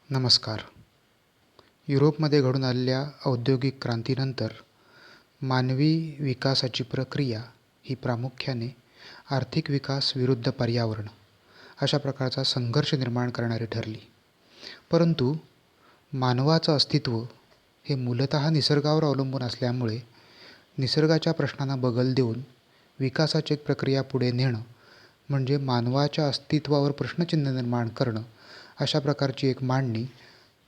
नमस्कार. युरोपमध्ये घडून आलेल्या औद्योगिक क्रांतीनंतर मानवी विकासाची प्रक्रिया ही प्रामुख्याने आर्थिक विकास विरुद्ध पर्यावरण अशा प्रकारचा संघर्ष निर्माण करणारी ठरली. परंतु मानवाचं अस्तित्व हे मूलतः निसर्गावर अवलंबून असल्यामुळे निसर्गाच्या प्रश्नांना बगल देऊन विकासाची प्रक्रिया पुढे नेणं म्हणजे मानवाच्या अस्तित्वावर प्रश्नचिन्ह निर्माण करणं अशा प्रकारची एक मांडणी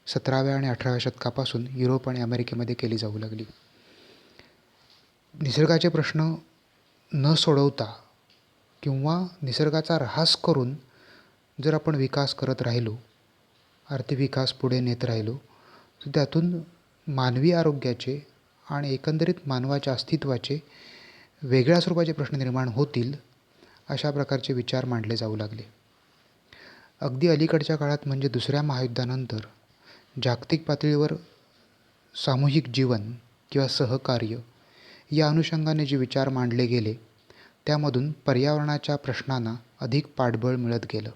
17व्या आणि 18व्या शतकापासून युरोप आणि अमेरिकेमध्ये केली जाऊ लागली. निसर्गाचे प्रश्न न सोडवता किंवा निसर्गाचा ऱ्हास करून जर आपण विकास करत राहिलो, आर्थिक विकास पुढे नेत राहिलो, तर त्यातून मानवी आरोग्याचे आणि एकंदरीत मानवाच्या अस्तित्वाचे वेगळ्या स्वरूपाचे प्रश्न निर्माण होतील अशा प्रकारचे विचार मांडले जाऊ लागले. अगदी अलीकडच्या काळात म्हणजे दुसऱ्या महायुद्धानंतर जागतिक पातळीवर सामूहिक जीवन किंवा सहकार्य या अनुषंगाने जे विचार मांडले गेले त्यामधून पर्यावरणाच्या प्रश्नांना अधिक पाठबळ मिळत गेलं.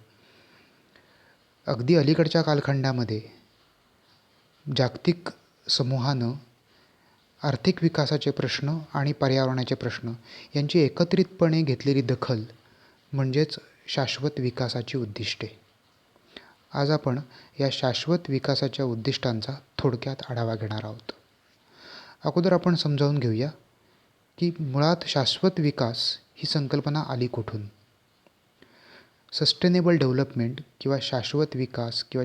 अगदी अलीकडच्या कालखंडामध्ये जागतिक समूहानं आर्थिक विकासाचे प्रश्न आणि पर्यावरणाचे प्रश्न यांची एकत्रितपणे घेतलेली दखल म्हणजेच शाश्वत विकासाची उद्दिष्टे. आज आपण या शाश्वत विकासाच्या उद्दिष्टांचा थोडक्यात आढावा घेणार आहोत. अगोदर आपण समजावून घेऊया की मुळात शाश्वत विकास ही संकल्पना आली कुठून. सस्टेनेबल डेव्हलपमेंट किंवा शाश्वत विकास किंवा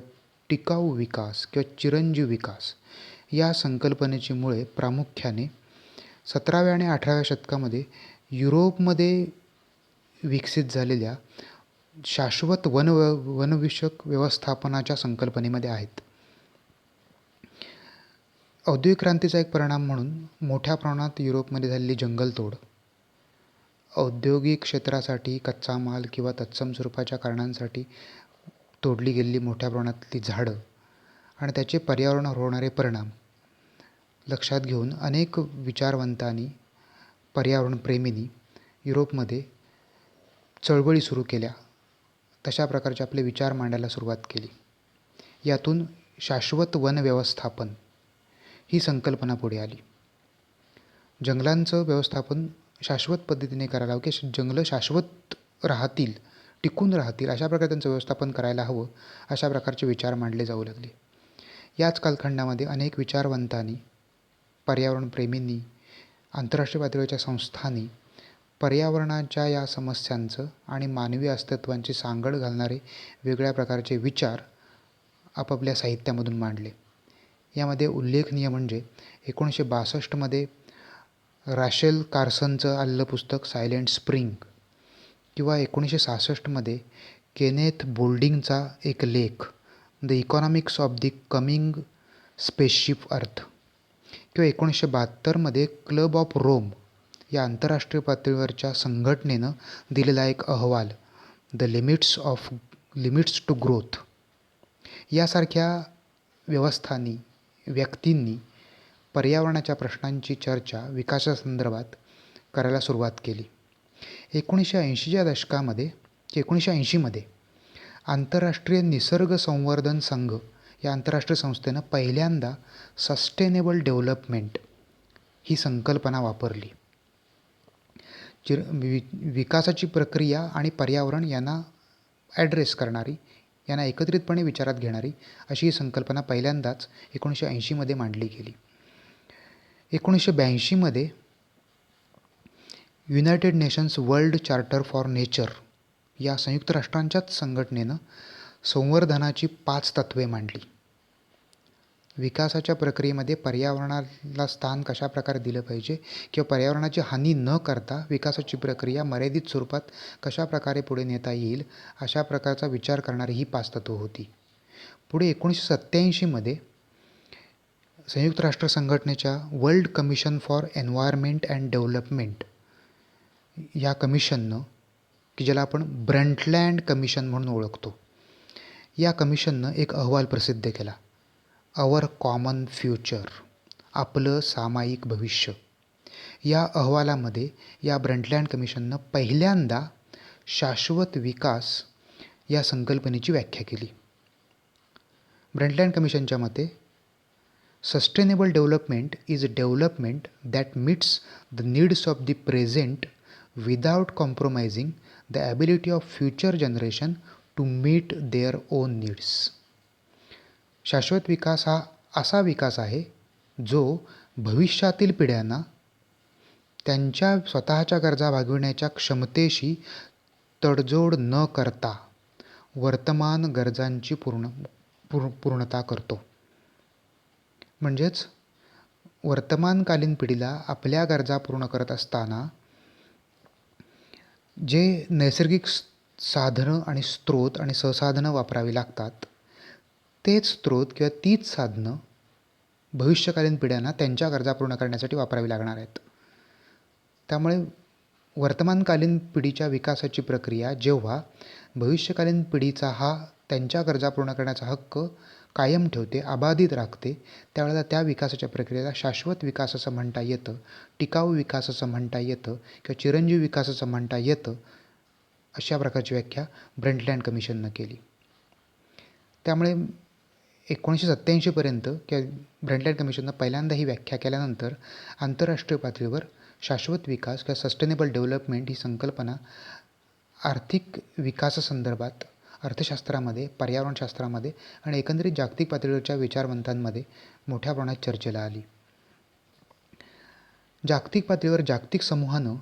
टिकाऊ विकास किंवा चिरंजीव विकास या संकल्पनेची मुळे प्रामुख्याने 17व्या आणि 18व्या शतकामध्ये युरोपमध्ये विकसित झालेल्या शाश्वत वनविषयक व्यवस्थापनाच्या संकल्पनेमध्ये आहेत. औद्योगिक क्रांतीचा एक परिणाम म्हणून मोठ्या प्रमाणात युरोपमध्ये झालेली जंगलतोड, औद्योगिक क्षेत्रासाठी कच्चा माल किंवा तत्सम स्वरूपाच्या कारणांसाठी तोडली गेलेली मोठ्या प्रमाणातली झाडं आणि त्याचे पर्यावरणावर होणारे परिणाम लक्षात घेऊन अनेक विचारवंतांनी, पर्यावरणप्रेमींनी युरोपमध्ये चळवळी सुरू केल्या. तशा प्रकारचे आपले विचार मांडायला सुरुवात केली. यातून शाश्वत वन व्यवस्थापन ही संकल्पना पुढे आली. जंगलांचं व्यवस्थापन शाश्वत पद्धतीने करायला हवं की जंगलं शाश्वत राहतील, टिकून राहतील अशा प्रकारे त्यांचं व्यवस्थापन करायला हवं अशा प्रकारचे विचार मांडले जाऊ लागले. याच कालखंडामध्ये अनेक विचारवंतांनी, पर्यावरणप्रेमींनी, आंतरराष्ट्रीय पातळीवरच्या संस्थांनी पर्यावरणाच्या या समस्यांचं आणि मानवी अस्तित्वांची सांगड घालणारे वेगळ्या प्रकारचे विचार आपापल्या साहित्यामधून मांडले. यामध्ये उल्लेखनीय म्हणजे 1962मध्ये रॅशेल कार्सनचं आलेलं पुस्तक सायलेंट स्प्रिंग किंवा 1966मध्ये केनेथ बोल्डिंगचा एक लेख the economics of the coming spaceship अर्थ किंवा 1972मध्ये क्लब ऑफ रोम या आंतरराष्ट्रीय पातळीवरच्या संघटनेनं दिलेला एक अहवाल द लिमिट्स टू ग्रोथ यासारख्या व्यवस्थांनी, व्यक्तींनी पर्यावरणाच्या प्रश्नांची चर्चा विकासासंदर्भात करायला सुरुवात केली. 1980च्या दशकामध्ये 1980मध्ये आंतरराष्ट्रीय निसर्ग संवर्धन संघ या आंतरराष्ट्रीय संस्थेनं पहिल्यांदा सस्टेनेबल डेव्हलपमेंट ही संकल्पना वापरली. विकासाची प्रक्रिया आणि पर्यावरण यांना ॲड्रेस करणारी, यांना एकत्रितपणे विचारात घेणारी अशी ही संकल्पना पहिल्यांदाच 1980मध्ये मांडली गेली. 1982मध्ये United Nations World Charter for Nature या संयुक्त राष्ट्रांच्याच संघटनेनं संवर्धनाची 5 तत्त्वे मांडली. विकासाच्या प्रक्रियेमध्ये पर्यावरणाला स्थान कशा प्रकारे दिलं पाहिजे किंवा पर्यावरणाची हानी न करता विकासाची प्रक्रिया मर्यादित स्वरूपात कशा प्रकारे पुढे नेता येईल अशा प्रकारचा विचार करणारी ही 5 तत्त्वं होती. पुढे 1987मध्ये संयुक्त राष्ट्र संघटनेच्या world commission for environment and development या कमिशननं, की ज्याला आपण ब्रंटलँड कमिशन म्हणून ओळखतो, या कमिशननं एक अहवाल प्रसिद्ध केला, आवर कॉमन फ्युचर, आपलं सामायिक भविष्य. या अहवालामध्ये या ब्रंटलँड कमिशननं पहिल्यांदा शाश्वत विकास या संकल्पनेची व्याख्या केली. ब्रंटलँड कमिशनच्या मते sustainable development is development that meets the needs of the present without compromising the ability of future generation to meet their own needs. शाश्वत विकास हा असा विकास आहे जो भविष्यातील पिढ्यांना त्यांच्या स्वतःच्या गरजा भागविण्याच्या क्षमतेशी तडजोड न करता वर्तमान गरजांची पूर्णता करतो. म्हणजेच वर्तमानकालीन पिढीला आपल्या गरजा पूर्ण करत असताना जे नैसर्गिक साधनं आणि स्रोत आणि संसाधनं वापरावी लागतात तेच स्रोत किंवा तीच साधनं भविष्यकालीन पिढ्यांना त्यांच्या गरजा पूर्ण करण्यासाठी वापरावी लागणार आहेत. त्यामुळे वर्तमानकालीन पिढीच्या विकासाची प्रक्रिया जेव्हा भविष्यकालीन पिढीचा हा त्यांच्या गरजा पूर्ण करण्याचा हक्क कायम ठेवते, अबाधित राखते, त्यावेळेला त्या विकासाच्या प्रक्रियेला शाश्वत विकास असं म्हणता येतं, टिकाऊ विकास असं म्हणता येतं किंवा चिरंजीव विकास असं म्हणता येतं. अशा प्रकारची व्याख्या ब्रंटलँड कमिशननं केली. त्यामुळे 1987पर्यंत किंवा ब्रंटलँड कमिशननं पहिल्यांदा ही व्याख्या केल्यानंतर आंतरराष्ट्रीय पातळीवर शाश्वत विकास किंवा सस्टेनेबल डेव्हलपमेंट ही संकल्पना आर्थिक विकासासंदर्भात अर्थशास्त्रामध्ये, पर्यावरणशास्त्रामध्ये आणि एकंदरीत जागतिक पातळीवरच्या विचारवंतांमध्ये मोठ्या प्रमाणात चर्चेला आली. जागतिक पातळीवर जागतिक समूहानं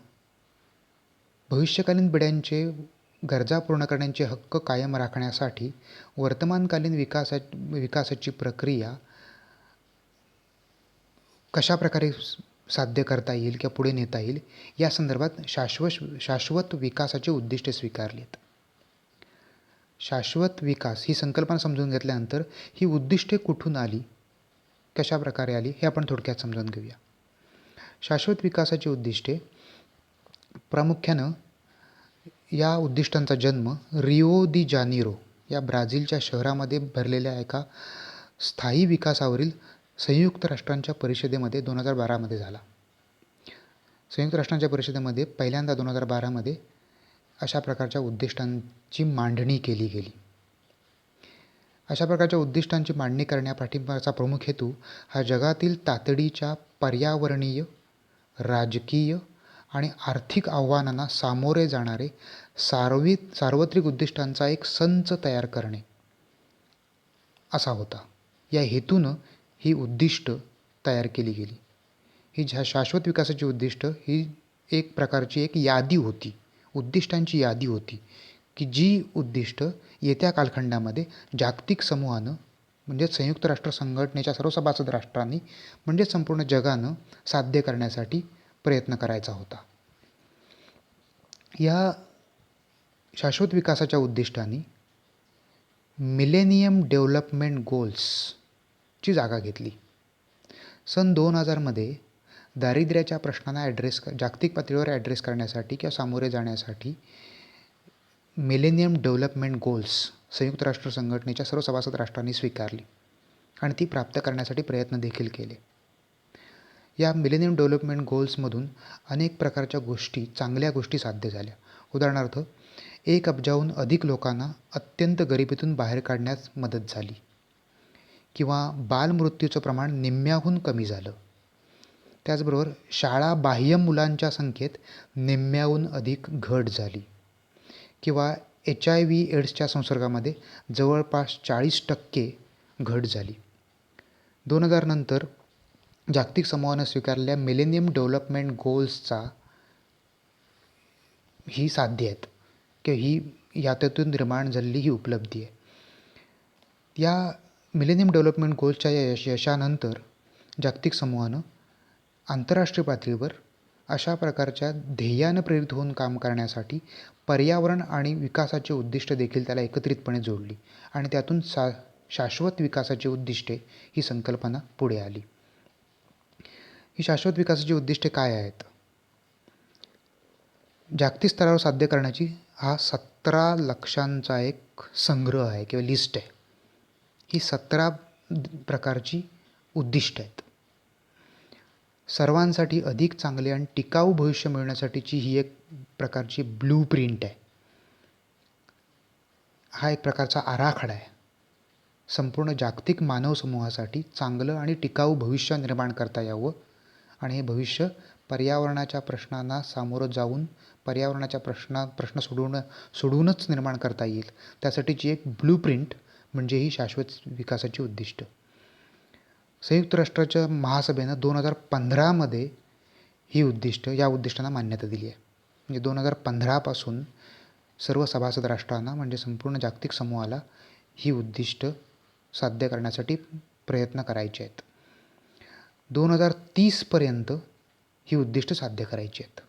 भविष्यकालीन पिढ्यांचे गरजा पूर्ण करण्याचे हक्क कायम राखण्यासाठी वर्तमानकालीन विकासाची प्रक्रिया कशा प्रकारे साध्य करता येईल किंवा पुढे नेता येईल या संदर्भात शाश्वत विकासाची उद्दिष्टे स्वीकारली आहेत. शाश्वत विकास ही संकल्पना समजून घेतल्यानंतर ही उद्दिष्टे कुठून आली, कशा प्रकारे आली हे आपण थोडक्यात समजून घेऊया. शाश्वत विकासाची उद्दिष्टे प्रामुख्यानं या उद्दिष्टांचा जन्म रिओ दी जानेरो या ब्राझीलच्या शहरामध्ये भरलेल्या एका स्थायी विकासावरील संयुक्त राष्ट्रांच्या परिषदेमध्ये 2012मध्ये झाला. संयुक्त राष्ट्रांच्या परिषदेमध्ये पहिल्यांदा 2012मध्ये अशा प्रकारच्या उद्दिष्टांची मांडणी केली गेली. अशा प्रकारच्या उद्दिष्टांची मांडणी करण्यापाठीमागचा प्रमुख हेतू हा जगातील तातडीच्या पर्यावरणीय, राजकीय आणि आर्थिक आव्हानांना सामोरे जाणारे सार्वत्रिक उद्दिष्टांचा एक संच तयार करणे असा होता. या हेतूनं ही उद्दिष्ट तयार केली गेली. ही शाश्वत विकासाची उद्दिष्ट ही एक प्रकारची एक यादी होती, उद्दिष्टांची यादी होती की जी उद्दिष्ट येत्या कालखंडामध्ये जागतिक समूहानं म्हणजे संयुक्त राष्ट्र संघटनेच्या सर्व सभासद राष्ट्रांनी म्हणजे संपूर्ण जगानं साध्य करण्यासाठी प्रयत्न करायचा होता. या शाश्वत विकासाच्या उद्दिष्टांनी मिलेनियम डेव्हलपमेंट गोल्सची जागा घेतली. सन 2000मध्ये दारिद्र्याच्या प्रश्नांना जागतिक पातळीवर ॲड्रेस करण्यासाठी किंवा सामोरे जाण्यासाठी मिलेनियम डेव्हलपमेंट गोल्स संयुक्त राष्ट्र संघटनेच्या सर्व सभासद राष्ट्रांनी स्वीकारली आणि ती प्राप्त करण्यासाठी प्रयत्न देखील केले. या मिलेनियम डेव्हलपमेंट गोल्समधून अनेक प्रकारच्या गोष्टी, चांगल्या गोष्टी साध्य झाल्या. उदाहरणार्थ 1 अब्जाहून अधिक लोकांना अत्यंत गरिबीतून बाहेर काढण्यास मदत झाली किंवा बालमृत्यूचं प्रमाण निम्म्याहून कमी झालं. त्याचबरोबर शाळा बाह्य मुलांच्या संख्येत निम्म्याहून अधिक घट झाली किंवा HIV एड्सच्या संसर्गामध्ये जवळपास 40% घट झाली. 2000 नंतर जागतिक समूहानं स्वीकारलेल्या मिलेनियम डेव्हलपमेंट गोल्सचा ही साध्य आहेत किंवा ही याच्यातून निर्माण झालेली ही उपलब्धी आहे. या मिलेनियम डेव्हलपमेंट गोल्सच्या यशानंतर जागतिक समूहानं आंतरराष्ट्रीय पातळीवर अशा प्रकारच्या ध्येयानं प्रेरित होऊन काम करण्यासाठी पर्यावरण आणि विकासाची उद्दिष्ट देखील त्याला एकत्रितपणे जोडली आणि त्यातून शाश्वत विकासाची उद्दिष्टे ही संकल्पना पुढे आली. ही शाश्वत विकासाची उद्दिष्टे काय आहेत? जागतिक स्तरावर साध्य करण्याची हा 17 लक्ष्यांचा एक संग्रह आहे किंवा लिस्ट आहे. ही 17 प्रकारची उद्दिष्ट आहेत. सर्वांसाठी अधिक चांगले आणि टिकाऊ भविष्य मिळवण्यासाठीची ही एक प्रकारची ब्लूप्रिंट आहे. हा एक प्रकारचा आराखडा आहे संपूर्ण जागतिक मानव समूहासाठी चांगलं आणि टिकाऊ भविष्य निर्माण करता यावं आणि हे भविष्य पर्यावरणाच्या प्रश्नांना सामोरं जाऊन पर्यावरणाच्या प्रश्न सोडवूनच निर्माण करता येईल, त्यासाठीची एक ब्लूप्रिंट म्हणजे ही शाश्वत विकासाची उद्दिष्ट. संयुक्त राष्ट्राच्या महासभेनं 2015मध्ये या उद्दिष्टांना मान्यता दिली आहे. म्हणजे 2015पासून सर्व सभासद राष्ट्रांना म्हणजे संपूर्ण जागतिक समूहाला ही उद्दिष्ट साध्य करण्यासाठी प्रयत्न करायचे आहेत. 2030पर्यंत ही उद्दिष्ट साध्य करायची आहेत.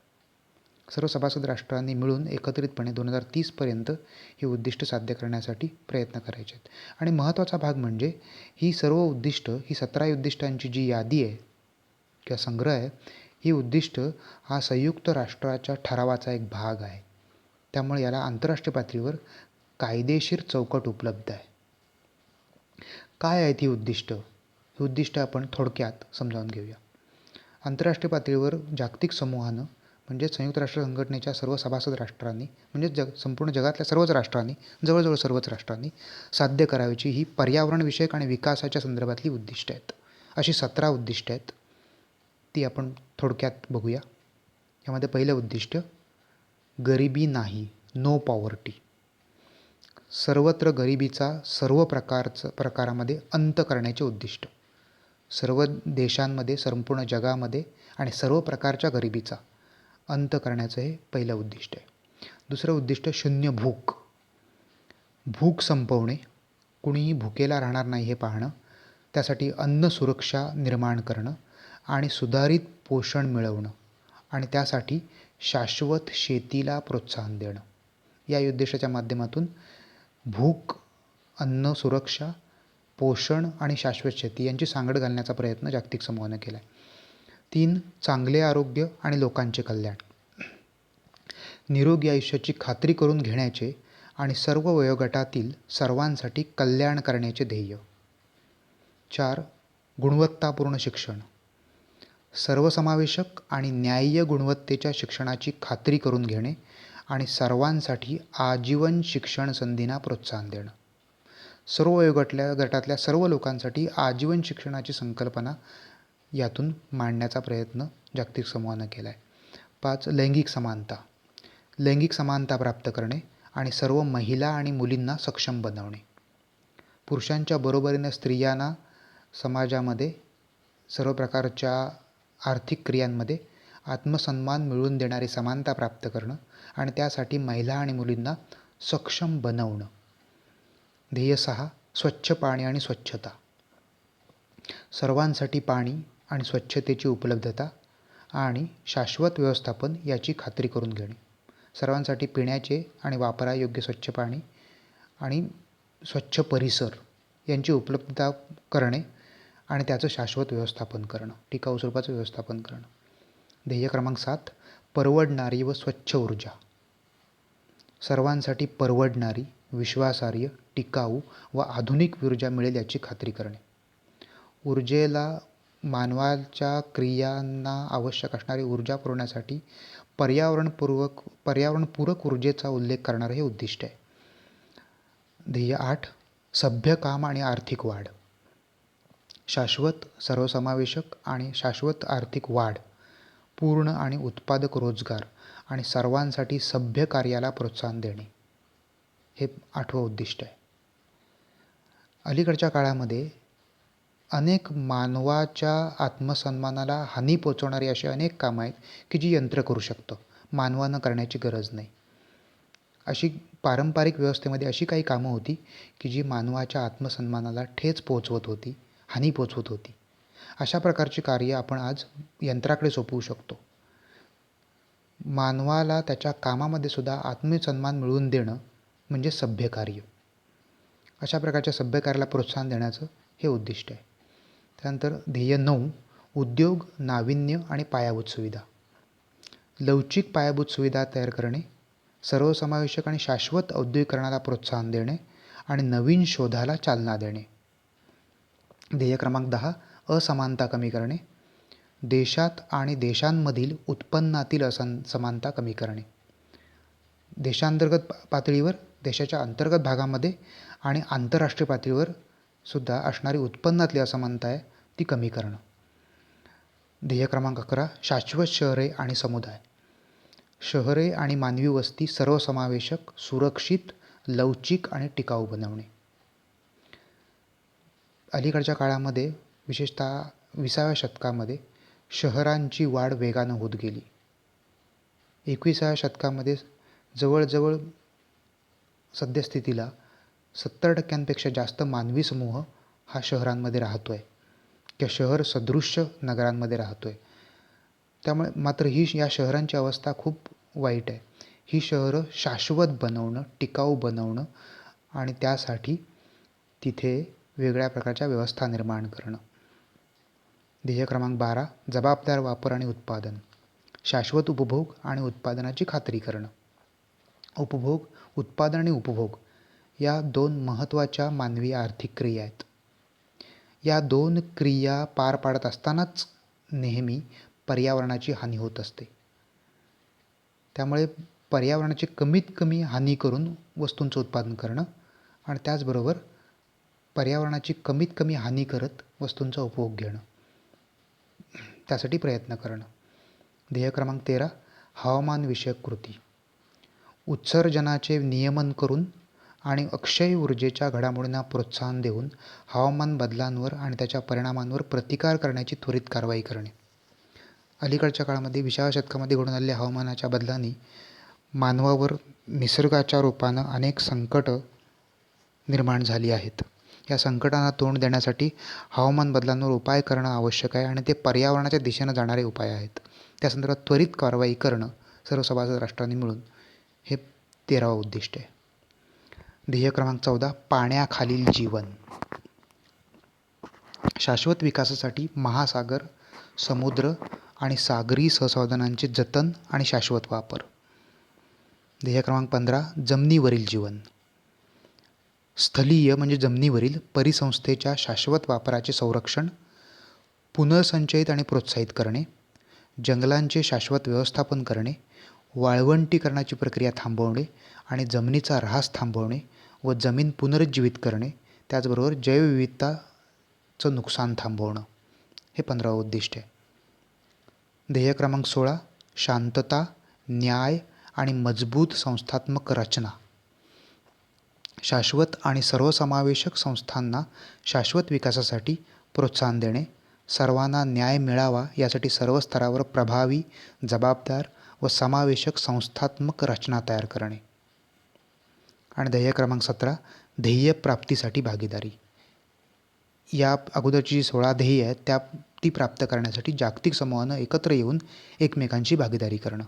सर्व सभासद राष्ट्रांनी मिळून एकत्रितपणे 2030पर्यंत ही उद्दिष्ट साध्य करण्यासाठी प्रयत्न करायचे आहेत. आणि महत्त्वाचा भाग म्हणजे ही सर्व उद्दिष्ट, ही 17 उद्दिष्टांची जी यादी आहे किंवा संग्रह आहे, ही उद्दिष्ट हा संयुक्त राष्ट्राच्या ठरावाचा एक भाग आहे. त्यामुळे याला आंतरराष्ट्रीय पातळीवर कायदेशीर चौकट उपलब्ध आहे. काय आहेत ही उद्दिष्ट? ही उद्दिष्ट आपण थोडक्यात समजावून घेऊया. आंतरराष्ट्रीय पातळीवर जागतिक समूहानं म्हणजे संयुक्त राष्ट्र संघटनेच्या सर्व सभासद राष्ट्रांनी म्हणजे संपूर्ण जगातल्या सर्वच राष्ट्रांनी, जवळजवळ सर्वच राष्ट्रांनी साध्य करायची ही पर्यावरणविषयक आणि विकासाच्या संदर्भातली उद्दिष्ट आहेत. अशी 17 उद्दिष्ट आहेत. ती आपण थोडक्यात बघूया. यामध्ये पहिलं उद्दिष्ट गरिबी नाही, नो पॉवर्टी. सर्वत्र गरिबीचा सर्व प्रकारामध्ये अंत करण्याचे उद्दिष्ट. सर्व देशांमध्ये, संपूर्ण जगामध्ये आणि सर्व प्रकारच्या गरिबीचा अंत करण्याचं हे पहिलं उद्दिष्ट आहे. दुसरं उद्दिष्ट शून्य भूक. भूक संपवणे, कुणीही भुकेला राहणार नाही हे पाहणं, त्यासाठी अन्न सुरक्षा निर्माण करणं आणि सुधारित पोषण मिळवणं आणि त्यासाठी शाश्वत शेतीला प्रोत्साहन देणं. या उद्दिष्टाच्या माध्यमातून भूक, अन्न सुरक्षा, पोषण आणि शाश्वत शेती यांची सांगड घालण्याचा प्रयत्न जागतिक समूहानं केला आहे. 3. चांगले आरोग्य आणि लोकांचे कल्याण. निरोगी आयुष्याची खात्री करून घेण्याचे आणि सर्व वयोगटातील सर्वांसाठी कल्याण करण्याचे ध्येय. 4. गुणवत्तापूर्ण शिक्षण. सर्वसमावेशक आणि न्याय्य गुणवत्तेच्या शिक्षणाची खात्री करून घेणे आणि सर्वांसाठी आजीवन शिक्षण संधींना प्रोत्साहन देणं. सर्व वयोगटातल्या सर्व लोकांसाठी आजीवन शिक्षणाची संकल्पना यातून मांडण्याचा प्रयत्न जागतिक समूहानं केला आहे. 5. लैंगिक समानता. लैंगिक समानता प्राप्त करणे आणि सर्व महिला आणि मुलींना सक्षम बनवणे. पुरुषांच्या बरोबरीने स्त्रियांना समाजामध्ये सर्व प्रकारच्या आर्थिक क्रियांमध्ये आत्मसन्मान मिळवून देणारी समानता प्राप्त करणं आणि त्यासाठी महिला आणि मुलींना सक्षम बनवणं. ध्येय 6. स्वच्छ पाणी आणि स्वच्छता. सर्वांसाठी पाणी आणि स्वच्छतेची उपलब्धता आणि शाश्वत व्यवस्थापन याची खात्री करून घेणे. सर्वांसाठी पिण्याचे आणि वापरायोग्य स्वच्छ पाणी आणि स्वच्छ परिसर यांची उपलब्धता करणे आणि त्याचं शाश्वत व्यवस्थापन करणं, टिकाऊ स्वरूपाचं व्यवस्थापन करणं. ध्येय क्रमांक 7. परवडणारी व स्वच्छ ऊर्जा. सर्वांसाठी परवडणारी, विश्वासार्ह, टिकाऊ व आधुनिक ऊर्जा मिळेल याची खात्री करणे. ऊर्जेला मानवाच्या क्रियांना आवश्यक असणारी ऊर्जा पुरवण्यासाठी पर्यावरणपूरक ऊर्जेचा उल्लेख करणारं हे उद्दिष्ट आहे. ध्येय 8. सभ्य काम आणि आर्थिक वाढ. शाश्वत, सर्वसमावेशक आणि शाश्वत आर्थिक वाढ, पूर्ण आणि उत्पादक रोजगार आणि सर्वांसाठी सभ्य कार्याला प्रोत्साहन देणे हे 8वं उद्दिष्ट आहे. अलीकडच्या काळामध्ये अनेक मानवाच्या आत्मसन्मानाला हानी पोचवणारी अशी अनेक कामं आहेत की जी यंत्र करू शकतं, मानवानं करण्याची गरज नाही. अशी पारंपरिक व्यवस्थेमध्ये अशी काही कामं होती की जी मानवाच्या आत्मसन्मानाला ठेच पोचवत होती, हानी पोचवत होती. अशा प्रकारची कार्य आपण आज यंत्राकडे सोपवू शकतो. मानवाला त्याच्या कामामध्ये सुद्धा आत्मसन्मान मिळवून देणं म्हणजे सभ्य कार्य. अशा प्रकारच्या सभ्य कार्याला प्रोत्साहन देण्याचं हे उद्दिष्ट आहे. त्यानंतर ध्येय 9. उद्योग, नाविन्य आणि पायाभूत सुविधा. लवचिक पायाभूत सुविधा तयार करणे, सर्वसमावेशक आणि शाश्वत औद्योगिकरणाला प्रोत्साहन देणे आणि नवीन शोधाला चालना देणे. ध्येय क्रमांक 10. असमानता कमी करणे, देशात आणि देशांमधील उत्पन्नातील असमानता कमी करणे. देशांतर्गत पातळीवर, देशाच्या अंतर्गत भागामध्ये आणि आंतरराष्ट्रीय पातळीवर सुद्धा असणारी उत्पन्नातली असमानता आहे ती कमी करणं. ध्येय क्रमांक 11 शाश्वत शहरे आणि समुदाय. शहरे आणि मानवी वस्ती सर्वसमावेशक, सुरक्षित, लवचिक आणि टिकाऊ बनवणे. अलीकडच्या काळामध्ये विशेषतः 20व्या शतकामध्ये शहरांची वाढ वेगानं होत गेली. 21व्या शतकामध्ये जवळजवळ सद्यस्थितीला 70% जास्त मानवी समूह हा शहरांमध्ये राहतो आहे किंवा शहर सदृश्य नगरांमध्ये राहतो आहे. त्यामुळे मात्र या शहरांची अवस्था खूप वाईट आहे. ही शहरं शाश्वत बनवणं, टिकाऊ बनवणं आणि त्यासाठी तिथे वेगळ्या प्रकारच्या व्यवस्था निर्माण करणं. ध्येय क्रमांक 12 जबाबदार वापर आणि उत्पादन. शाश्वत उपभोग आणि उत्पादनाची खात्री करणं. उत्पादन आणि उपभोग या 2 महत्त्वाच्या मानवी आर्थिक क्रिया आहेत. या 2 क्रिया पार पाडत असतानाच नेहमी पर्यावरणाची हानी होत असते. त्यामुळे पर्यावरणाची कमीत कमी हानी करून वस्तूंचं उत्पादन करणं आणि त्याचबरोबर पर्यावरणाची कमीत कमी हानी करत वस्तूंचा उपभोग घेणं, त्यासाठी प्रयत्न करणं. ध्येय क्रमांक 13 हवामानविषयक कृती. उत्सर्जनाचे नियमन करून आणि अक्षय ऊर्जेच्या घडामोडींना प्रोत्साहन देऊन हवामान बदलांवर आणि त्याच्या परिणामांवर प्रतिकार करण्याची त्वरित कारवाई करणे. अलीकडच्या काळामध्ये 20व्या शतकामध्ये घडून आलेल्या हवामानाच्या बदलांनी मानवावर निसर्गाच्या रूपानं अनेक संकटं निर्माण झाली आहेत. या संकटांना तोंड देण्यासाठी हवामान बदलांवर उपाय करणं आवश्यक आहे आणि ते पर्यावरणाच्या दिशेनं जाणारे उपाय आहेत. त्या संदर्भात त्वरित कारवाई करणं सर्व सभासद राष्ट्रांनी मिळून हे 13वं उद्दिष्ट आहे. ध्येय क्रमांक 14 पाण्याखालील जीवन. शाश्वत विकासासाठी महासागर, समुद्र आणि सागरी संसाधनांचे जतन आणि शाश्वत वापर. ध्येय क्रमांक 15 जमिनीवरील जीवन. स्थलीय म्हणजे जमिनीवरील परिसंस्थेच्या शाश्वत वापराचे संरक्षण, पुनर्संचयित आणि प्रोत्साहित करणे, जंगलांचे शाश्वत व्यवस्थापन करणे, वाळवंटीकरणाची प्रक्रिया थांबवणे आणि जमिनीचा ऱ्हास थांबवणे व जमीन पुनरुज्जीवित करणे, त्याचबरोबर जैवविविधताचं नुकसान थांबवणं, हे 15वं उद्दिष्ट आहे. ध्येय क्रमांक 16 शांतता, न्याय आणि मजबूत संस्थात्मक रचना. शाश्वत आणि सर्वसमावेशक संस्थांना शाश्वत विकासासाठी प्रोत्साहन देणे, सर्वांना न्याय मिळावा यासाठी सर्व स्तरावर प्रभावी, जबाबदार व समावेशक संस्थात्मक रचना तयार करणे. आणि ध्येय क्रमांक 17 ध्येय प्राप्तीसाठी भागीदारी. या अगोदरची जी 16 ध्येय आहेत ती प्राप्त करण्यासाठी जागतिक समूहानं एकत्र येऊन एकमेकांची भागीदारी करणं,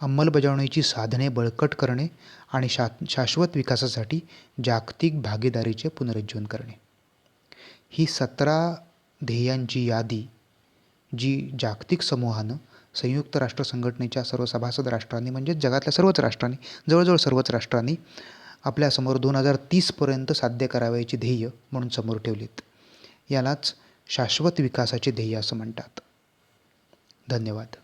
अंमलबजावणीची साधने बळकट करणे आणि शाश्वत विकासासाठी जागतिक भागीदारीचे पुनरुज्जीवन करणे. ही 17 ध्येयांची यादी जी जागतिक समूहानं संयुक्त राष्ट्र संघटनेच्या सर्व सभासद राष्ट्रांनी म्हणजेच जगातल्या सर्वच राष्ट्रांनी, जवळजवळ सर्वच राष्ट्रांनी आपल्यासमोर 2030पर्यंत साध्य करावयाची ध्येय म्हणून समोर ठेवलीत. यालाच शाश्वत विकासाचे ध्येय असं म्हणतात. धन्यवाद.